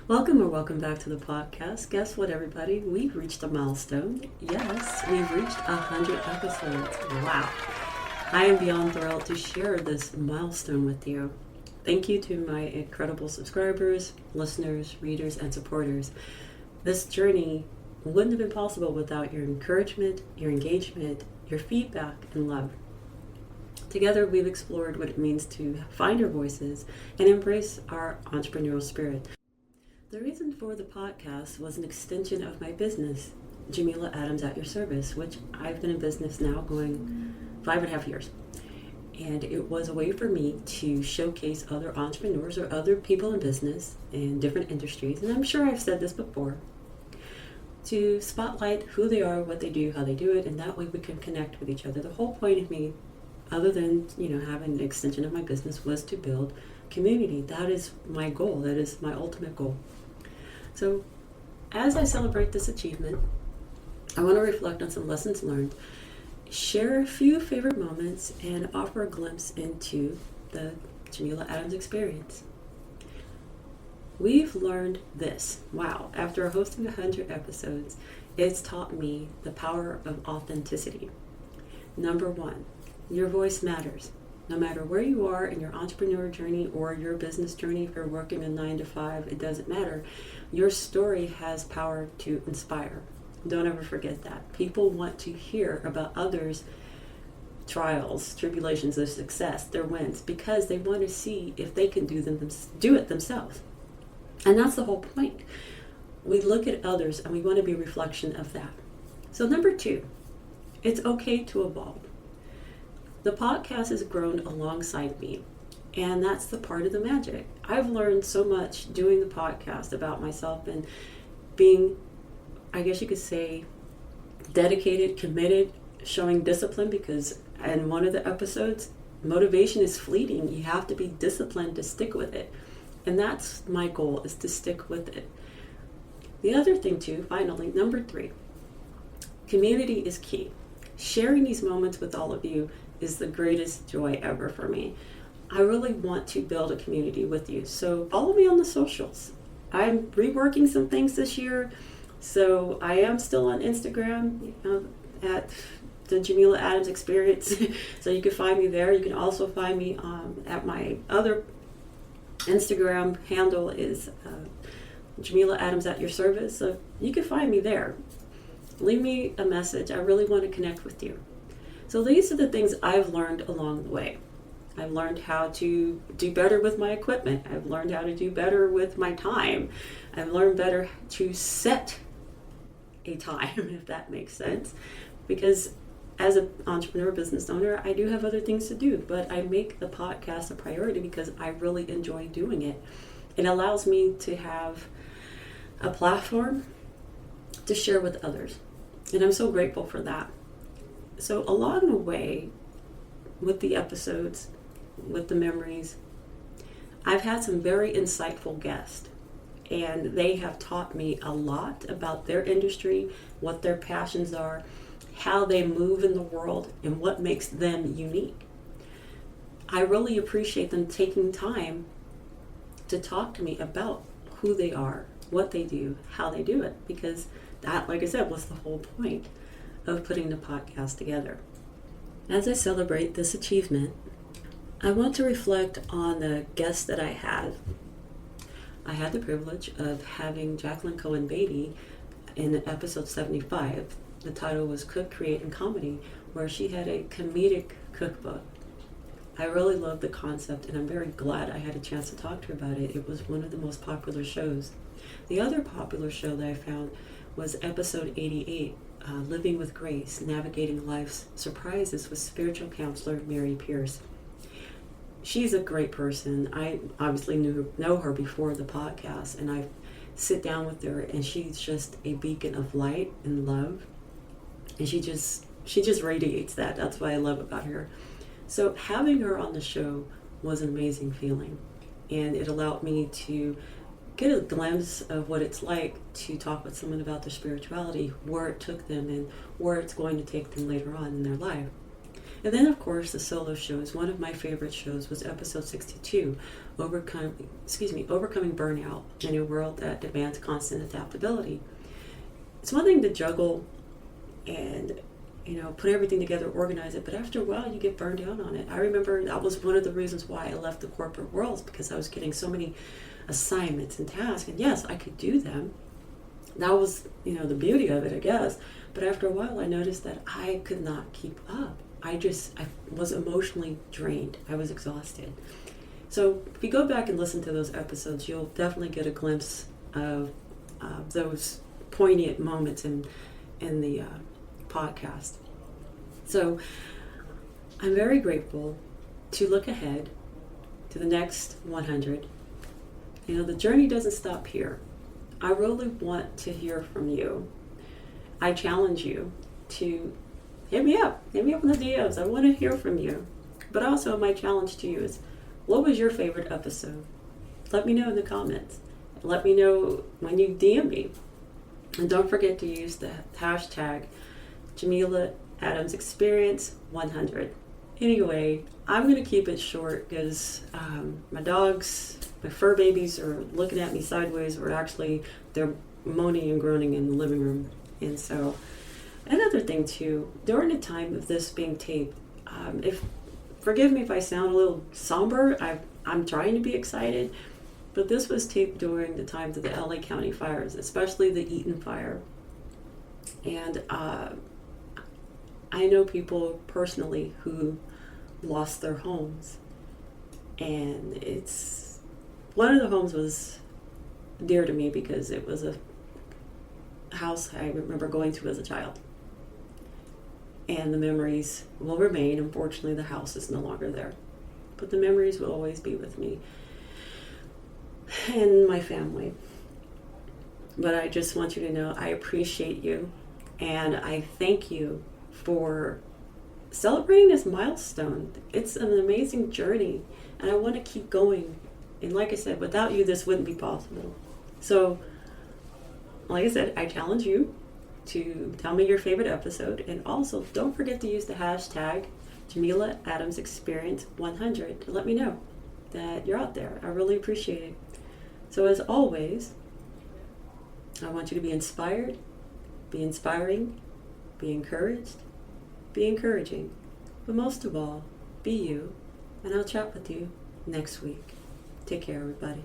Welcome back to the podcast. Guess what, everybody? We've reached a milestone. Yes, we've reached 100 episodes. Wow. I am beyond thrilled to share this milestone with you. Thank you to my incredible subscribers, listeners, readers, and supporters. This journey wouldn't have been possible without your encouragement, your engagement, your feedback, and love. Together, we've explored what it means to find our voices and embrace our entrepreneurial spirit. The reason for the podcast was an extension of my business, Jameela Adams at Your Service, which I've been in business now going 5.5 years. And it was a way for me to showcase other entrepreneurs or other people in business in different industries. And I'm sure I've said this before, to spotlight who they are, what they do, how they do it, and that way we can connect with each other. The whole point of me, other than having an extension of my business, was to build community. That is my goal. That is my ultimate goal. So as I celebrate this achievement, I want to reflect on some lessons learned, share a few favorite moments, and offer a glimpse into the Jameela Adams experience. We've learned this. Wow, after hosting 100 episodes, it's taught me the power of authenticity. Number one, your voice matters. No matter where you are in your entrepreneur journey or your business journey, if you're working a 9 to 5, it doesn't matter. Your story has power to inspire. Don't ever forget that. People want to hear about others' trials, tribulations, their success, their wins, because they want to see if they can do it themselves. And that's the whole point. We look at others and we want to be a reflection of that. So number two, it's okay to evolve. The podcast has grown alongside me, and that's the part of the magic. I've learned so much doing the podcast about myself and being, I guess you could say, dedicated, committed, showing discipline, because in one of the episodes, motivation is fleeting. You have to be disciplined to stick with it. And that's my goal, is to stick with it. The other thing too, finally, number 3, community is key. Sharing these moments with all of you is the greatest joy ever for me. I really want to build a community with you. So follow me on the socials. I'm reworking some things this year. So I am still on Instagram, at the Jameela Adams Experience. So you can find me there. You can also find me at my other Instagram handle is Jameela Adams at Your Service. So you can find me there. Leave me a message. I really want to connect with you. So these are the things I've learned along the way. I've learned how to do better with my equipment. I've learned how to do better with my time. I've learned better to set a time, if that makes sense. Because as an entrepreneur, business owner, I do have other things to do, but I make the podcast a priority because I really enjoy doing it. It allows me to have a platform to share with others. And I'm so grateful for that. So along the way, with the episodes, with the memories, I've had some very insightful guests, and they have taught me a lot about their industry, what their passions are, how they move in the world, and what makes them unique. I really appreciate them taking time to talk to me about who they are, what they do, how they do it, because that, like I said, was the whole point of putting the podcast together. As I celebrate this achievement, I want to reflect on the guests that I had. I had the privilege of having Jacqueline Cohen Beatty in episode 75. The title was Cook, Create, and Comedy, where she had a comedic cookbook. I really loved the concept, and I'm very glad I had a chance to talk to her about it. It was one of the most popular shows. The other popular show that I found was episode 88, Living with Grace, Navigating Life's Surprises, with spiritual counselor Mary Pierce. She's a great person. I obviously know her before the podcast, and I sit down with her, and she's just a beacon of light and love, and she just radiates that. That's what I love about her. So having her on the show was an amazing feeling, and it allowed me to get a glimpse of what it's like to talk with someone about their spirituality, where it took them, and where it's going to take them later on in their life. And then, of course, the solo shows. One of my favorite shows was episode 62, overcoming burnout in a world that demands constant adaptability. It's one thing to juggle and put everything together, organize it, but after a while you get burned out on it. I remember that was one of the reasons why I left the corporate world, because I was getting so many assignments and tasks, and yes, I could do them. That was, the beauty of it, I guess. But after a while I noticed that I could not keep up. I was emotionally drained. I was exhausted. So if you go back and listen to those episodes, you'll definitely get a glimpse of those poignant moments in the podcast. So I'm very grateful to look ahead to the next 100. The journey doesn't stop here. I really want to hear from you. I challenge you to hit me up in the DMs. I want to hear from you. But also my challenge to you is, what was your favorite episode? Let me know in the comments. Let me know when you DM me. And don't forget to use the hashtag Jameela Adams Experience 100. Anyway, I'm going to keep it short because my dogs, my fur babies, are looking at me sideways, or actually they're moaning and groaning in the living room. And so, another thing too, during the time of this being taped, forgive me if I sound a little somber. I'm trying to be excited, but this was taped during the times of the LA County fires, especially the Eaton fire. And I know people personally who lost their homes, and one of the homes was dear to me because it was a house I remember going to as a child, and the memories will remain. Unfortunately, the house is no longer there, but the memories will always be with me and my family. But I just want you to know I appreciate you, and I thank you for celebrating this milestone. It's an amazing journey, and I want to keep going. And like I said, without you, this wouldn't be possible. So, like I said, I challenge you to tell me your favorite episode, and also don't forget to use the hashtag Jameela Adams Experience 100 to let me know that you're out there. I really appreciate it. So as always, I want you to be inspired, be inspiring, be encouraged, be encouraging, but most of all, be you, and I'll chat with you next week. Take care, everybody.